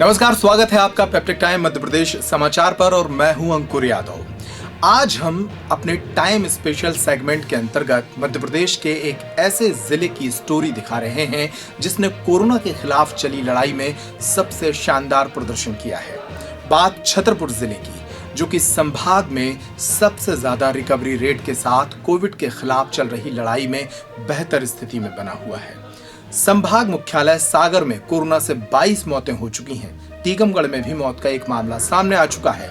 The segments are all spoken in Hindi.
नमस्कार, स्वागत है आपका पेप्टिक टाइम मध्य प्रदेश समाचार पर और मैं हूं अंकुर यादव। आज हम अपने टाइम स्पेशल सेगमेंट के अंतर्गत मध्य प्रदेश के एक ऐसे जिले की स्टोरी दिखा रहे हैं जिसने कोरोना के खिलाफ चली लड़ाई में सबसे शानदार प्रदर्शन किया है। बात छतरपुर जिले की, जो कि संभाग में सबसे ज्यादा रिकवरी रेट के साथ कोविड के खिलाफ चल रही लड़ाई में बेहतर स्थिति में बना हुआ है। संभाग मुख्यालय सागर में कोरोना से 22 मौतें हो चुकी हैं। टीकमगढ़ में भी मौत का एक मामला सामने आ चुका है।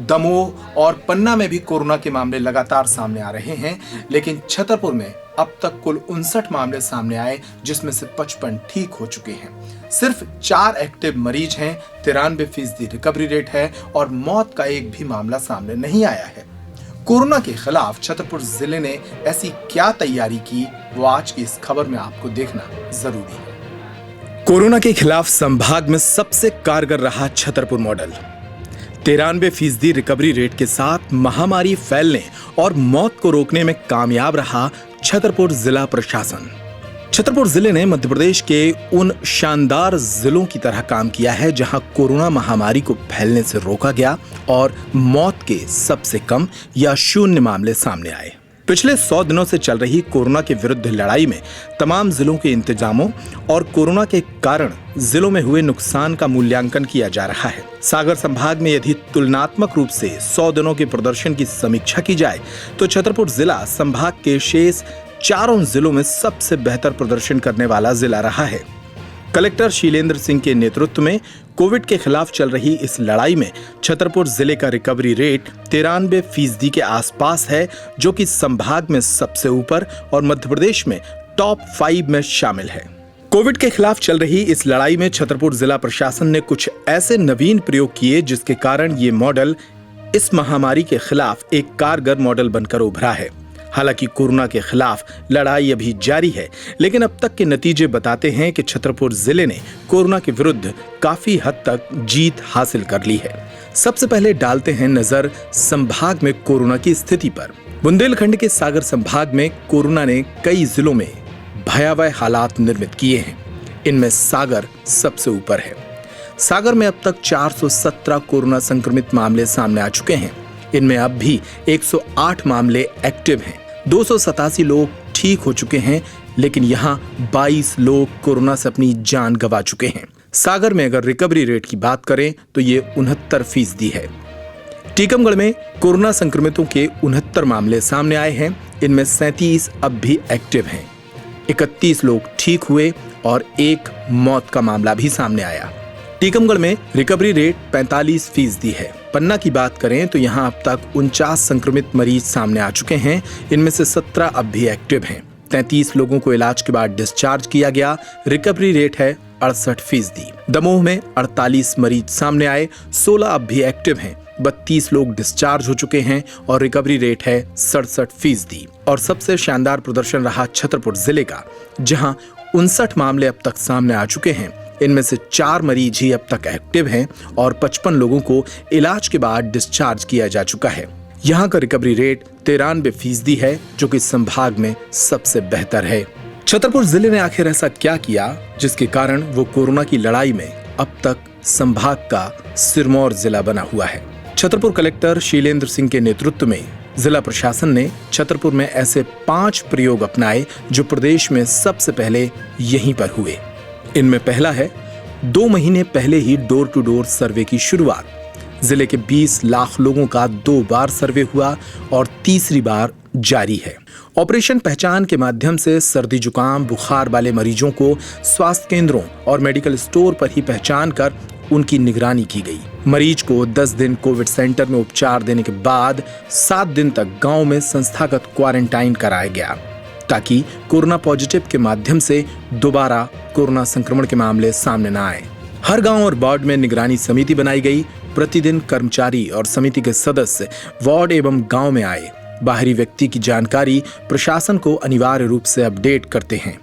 दमोह और पन्ना में भी कोरोना के मामले लगातार सामने आ रहे हैं, लेकिन छतरपुर में अब तक कुल 59 मामले सामने आए, जिसमें से 55 ठीक हो चुके हैं। सिर्फ 4 एक्टिव मरीज हैं, 93% रिकवरी रेट है और मौत का एक भी मामला सामने नहीं आया है। कोरोना के खिलाफ छतरपुर जिले ने ऐसी क्या तैयारी की, वो आज की इस खबर में आपको देखना जरूरी है। कोरोना के खिलाफ संभाग में सबसे कारगर रहा छतरपुर मॉडल। 93% रिकवरी रेट के साथ महामारी फैलने और मौत को रोकने में कामयाब रहा छतरपुर जिला प्रशासन। छतरपुर जिले ने मध्य प्रदेश के उन शानदार जिलों की तरह काम किया है जहां कोरोना महामारी को फैलने से रोका गया और मौत के सबसे कम या शून्य मामले सामने आए। पिछले 100 दिनों से चल रही कोरोना के विरुद्ध लड़ाई में तमाम जिलों के इंतजामों और कोरोना के कारण जिलों में हुए नुकसान का मूल्यांकन किया जा रहा है। सागर संभाग में यदि तुलनात्मक रूप से 100 दिनों के प्रदर्शन की समीक्षा की जाए तो छतरपुर जिला संभाग के शेष चारों जिलों में सबसे बेहतर प्रदर्शन करने वाला जिला रहा है। कलेक्टर शीलेंद्र सिंह के नेतृत्व में कोविड के खिलाफ चल रही इस लड़ाई में छतरपुर जिले का रिकवरी रेट 93% के आसपास है, जो कि संभाग में सबसे ऊपर और मध्य प्रदेश में टॉप 5 में शामिल है। कोविड के खिलाफ चल रही इस लड़ाई में छतरपुर जिला प्रशासन ने कुछ ऐसे नवीन प्रयोग किए जिसके कारण ये मॉडल इस महामारी के खिलाफ एक कारगर मॉडल बनकर उभरा है। हालांकि कोरोना के खिलाफ लड़ाई अभी जारी है, लेकिन अब तक के नतीजे बताते हैं कि छतरपुर जिले ने कोरोना के विरुद्ध काफी हद तक जीत हासिल कर ली है। सबसे पहले डालते हैं नजर संभाग में कोरोना की स्थिति पर। बुंदेलखंड के सागर संभाग में कोरोना ने कई जिलों में भयावह हालात निर्मित किए हैं। इनमें सागर सबसे ऊपर है। सागर में अब तक 417 कोरोना संक्रमित मामले सामने आ चुके हैं। इनमें अब भी 108 मामले एक्टिव हैं। 287 लोग ठीक हो चुके हैं, लेकिन यहां 22 लोग कोरोना से अपनी जान गंवा चुके हैं। सागर में अगर रिकवरी रेट की बात करें तो ये 69% है। टीकमगढ़ में कोरोना संक्रमितों के 69 मामले सामने आए हैं। इनमें 37 अब भी एक्टिव हैं। 31 लोग ठीक हुए और एक मौत का मामला भी सामने आया। टीकमगढ़ में रिकवरी रेट 45% है। पन्ना की बात करें तो यहाँ अब तक 49 संक्रमित मरीज सामने आ चुके हैं। इनमें से 17 अब भी एक्टिव हैं। 33 लोगों को इलाज के बाद डिस्चार्ज किया गया। रिकवरी रेट है 68%। दमोह में 48 मरीज सामने आए, 16 अब भी एक्टिव हैं। 32 लोग डिस्चार्ज हो चुके हैं और रिकवरी रेट है 67%। और सबसे शानदार प्रदर्शन रहा छतरपुर जिले का, जहां 59 मामले अब तक सामने आ चुके हैं। इनमें से 4 मरीज ही अब तक एक्टिव हैं और 55 लोगों को इलाज के बाद डिस्चार्ज किया जा चुका है। यहाँ का रिकवरी रेट 93% है, जो कि संभाग में सबसे बेहतर है। छतरपुर जिले ने आखिर ऐसा क्या किया जिसके कारण वो कोरोना की लड़ाई में अब तक संभाग का सिरमौर जिला बना हुआ है। छतरपुर कलेक्टर शीलेंद्र सिंह के नेतृत्व में जिला प्रशासन ने छतरपुर में ऐसे 5 प्रयोग अपनाए जो प्रदेश में सबसे पहले यहीं पर हुए। इनमें पहला है 2 महीने पहले ही डोर टू डोर सर्वे की शुरुआत। जिले के 20 लाख लोगों का 2 बार सर्वे हुआ और तीसरी बार जारी है। ऑपरेशन पहचान के माध्यम से सर्दी जुकाम बुखार वाले मरीजों को स्वास्थ्य केंद्रों और मेडिकल स्टोर पर ही पहचान कर उनकी निगरानी की गई। मरीज को 10 दिन कोविड सेंटर में उपचार देने के बाद 7 दिन तक गांव में संस्थागत क्वारंटाइन कराया गया, ताकि कोरोना पॉजिटिव के माध्यम से दोबारा कोरोना संक्रमण के मामले सामने न आए। हर गांव और वार्ड में निगरानी समिति बनाई गई। प्रतिदिन कर्मचारी और समिति के सदस्य वार्ड एवं गांव में आए। बाहरी व्यक्ति की जानकारी प्रशासन को अनिवार्य रूप से अपडेट करते हैं,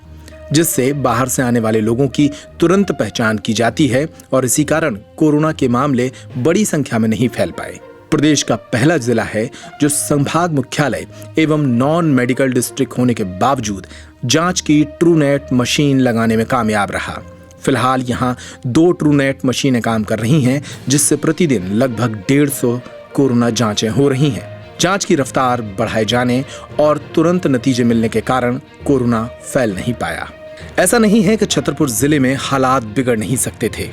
जिससे बाहर से आने वाले लोगों की तुरंत पहचान की जाती है और इसी कारण कोरोना के मामले बड़ी संख्या में नहीं फैल पाए। प्रदेश का पहला जिला है जो संभाग मुख्यालय एवं नॉन मेडिकल डिस्ट्रिक्ट होने के बावजूद जांच की ट्रूनेट मशीन लगाने में कामयाब रहा। फिलहाल यहाँ 2 ट्रूनेट मशीनें काम कर रही हैं, जिससे प्रतिदिन लगभग 150 कोरोना जांचें हो रही हैं। जांच की रफ्तार बढ़ाए जाने और तुरंत नतीजे मिलने के कारण कोरोना फैल नहीं पाया। ऐसा नहीं है कि छतरपुर जिले में हालात बिगड़ नहीं सकते थे।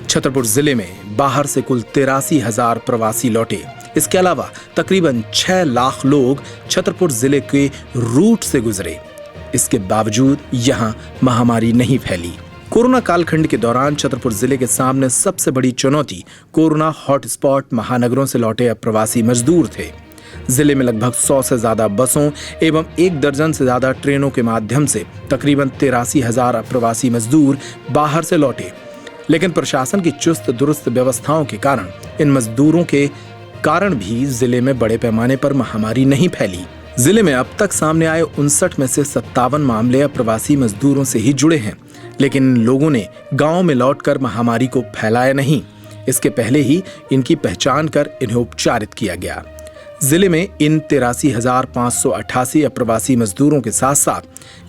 छतरपुर जिले में बाहर से कुल 83,000 प्रवासी लौटे। इसके अलावा तकरीबन 6 लाख लोग छतरपुर जिले के रूट से गुजरे। इसके बावजूद यहां महामारी नहीं फैली। कोरोना कालखंड के दौरान छतरपुर जिले के सामने सबसे बड़ी चुनौती कोरोना हॉटस्पॉट महानगरों से लौटे अप्रवासी मजदूर थे। जिले में लगभग 100 से ज्यादा बसों एवं 1 दर्जन से ज्यादा ट्रेनों के माध्यम से तकरीबन 83,000 अप्रवासी मजदूर बाहर से लौटे। लेकिन प्रशासन की चुस्त दुरुस्त व्यवस्थाओं के कारण इन मजदूरों के कारण भी जिले में बड़े पैमाने पर महामारी नहीं फैली। जिले में अब तक सामने आए 59 में से 57 मामले अप्रवासी मजदूरों से ही जुड़े हैं, लेकिन लोगों ने गांव में लौटकर महामारी को फैलाया नहीं। इसके पहले ही इनकी पहचान कर इन्हें उपचारित किया गया। जिले में इन 83,588 अप्रवासी मजदूरों के साथ साथ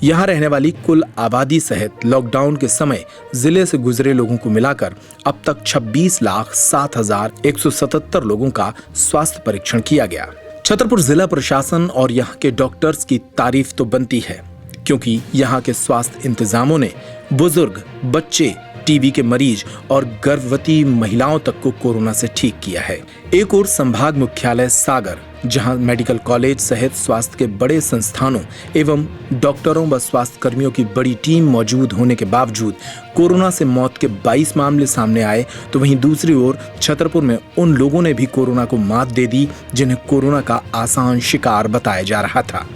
यहां रहने वाली कुल आबादी सहित लॉकडाउन के समय जिले से गुजरे लोगों को मिलाकर अब तक 26,07,177 लोगों का स्वास्थ्य परीक्षण किया गया। छतरपुर जिला प्रशासन और यहाँ के डॉक्टर्स की तारीफ तो बनती है, क्योंकि यहाँ के स्वास्थ्य इंतजामों ने बुजुर्ग, बच्चे, टीबी के मरीज और गर्भवती महिलाओं तक को कोरोना से ठीक किया है। एक और संभाग मुख्यालय सागर, जहां मेडिकल कॉलेज सहित स्वास्थ्य के बड़े संस्थानों एवं डॉक्टरों व स्वास्थ्य कर्मियों की बड़ी टीम मौजूद होने के बावजूद कोरोना से मौत के 22 मामले सामने आए, तो वहीं दूसरी ओर छतरपुर में उन लोगों ने भी कोरोना को मात दे दी जिन्हें कोरोना का आसान शिकार बताया जा रहा था।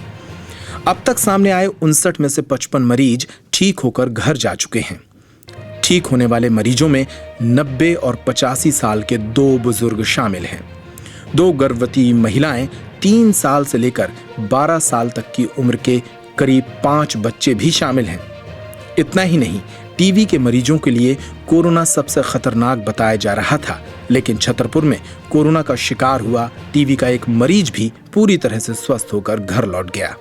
अब तक सामने आए 59 में से 55 मरीज ठीक होकर घर जा चुके हैं। ठीक होने वाले मरीजों में 90 और 85 साल के 2 बुजुर्ग शामिल हैं। 2 गर्भवती महिलाएं, 3 साल से लेकर 12 साल तक की उम्र के करीब 5 बच्चे भी शामिल हैं। इतना ही नहीं, टीबी के मरीजों के लिए कोरोना सबसे खतरनाक बताया जा रहा था, लेकिन छतरपुर में कोरोना का शिकार हुआ टीबी का एक मरीज भी पूरी तरह से स्वस्थ होकर घर लौट गया।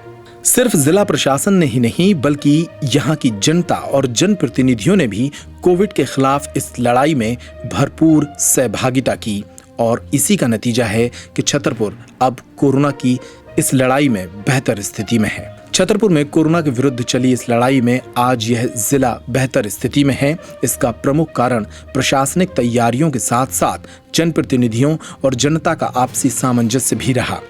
सिर्फ जिला प्रशासन ने ही नहीं, बल्कि यहाँ की जनता और जनप्रतिनिधियों ने भी कोविड के खिलाफ इस लड़ाई में भरपूर सहभागिता की और इसी का नतीजा है कि छतरपुर अब कोरोना की इस लड़ाई में बेहतर स्थिति में है। छतरपुर में कोरोना के विरुद्ध चली इस लड़ाई में आज यह जिला बेहतर स्थिति में है। इसका प्रमुख कारण प्रशासनिक तैयारियों के साथ साथ जनप्रतिनिधियों और जनता का आपसी सामंजस्य भी रहा।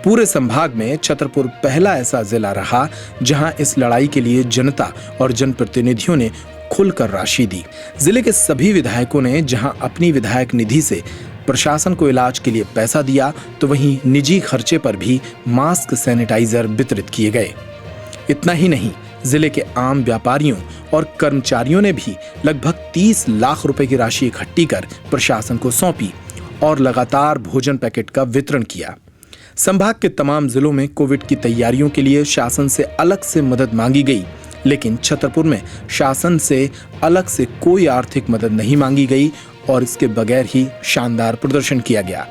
पूरे संभाग में छतरपुर पहला ऐसा जिला रहा जहां इस लड़ाई के लिए जनता और जनप्रतिनिधियों ने खुलकर राशि दी। जिले के सभी विधायकों ने जहां अपनी विधायक निधि से प्रशासन को इलाज के लिए पैसा दिया, तो वहीं निजी खर्चे पर भी मास्क, सैनिटाइजर वितरित किए गए। इतना ही नहीं, जिले के आम व्यापारियों और कर्मचारियों ने भी लगभग 30 लाख रुपए की राशि इकट्ठी कर प्रशासन को सौंपी और लगातार भोजन पैकेट का वितरण किया। संभाग के तमाम जिलों में कोविड की तैयारियों के लिए शासन से अलग से मदद मांगी गई, लेकिन छतरपुर में शासन से अलग से कोई आर्थिक मदद नहीं मांगी गई और इसके बगैर ही शानदार प्रदर्शन किया गया।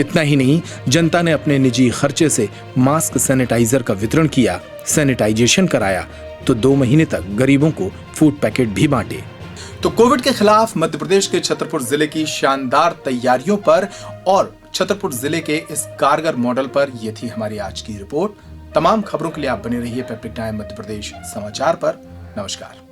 इतना ही नहीं, जनता ने अपने निजी खर्चे से मास्क, सैनिटाइजर का वितरण किया, सैनिटाइजेशन कराया, तो 2 महीने तक गरीबों को फूड पैकेट भी बांटे। तो कोविड के खिलाफ मध्य प्रदेश के छतरपुर जिले की शानदार तैयारियों पर और छतरपुर जिले के इस कारगर मॉडल पर यह थी हमारी आज की रिपोर्ट। तमाम खबरों के लिए आप बने रहिए पैप्टिक टाइम मध्य प्रदेश समाचार पर। नमस्कार।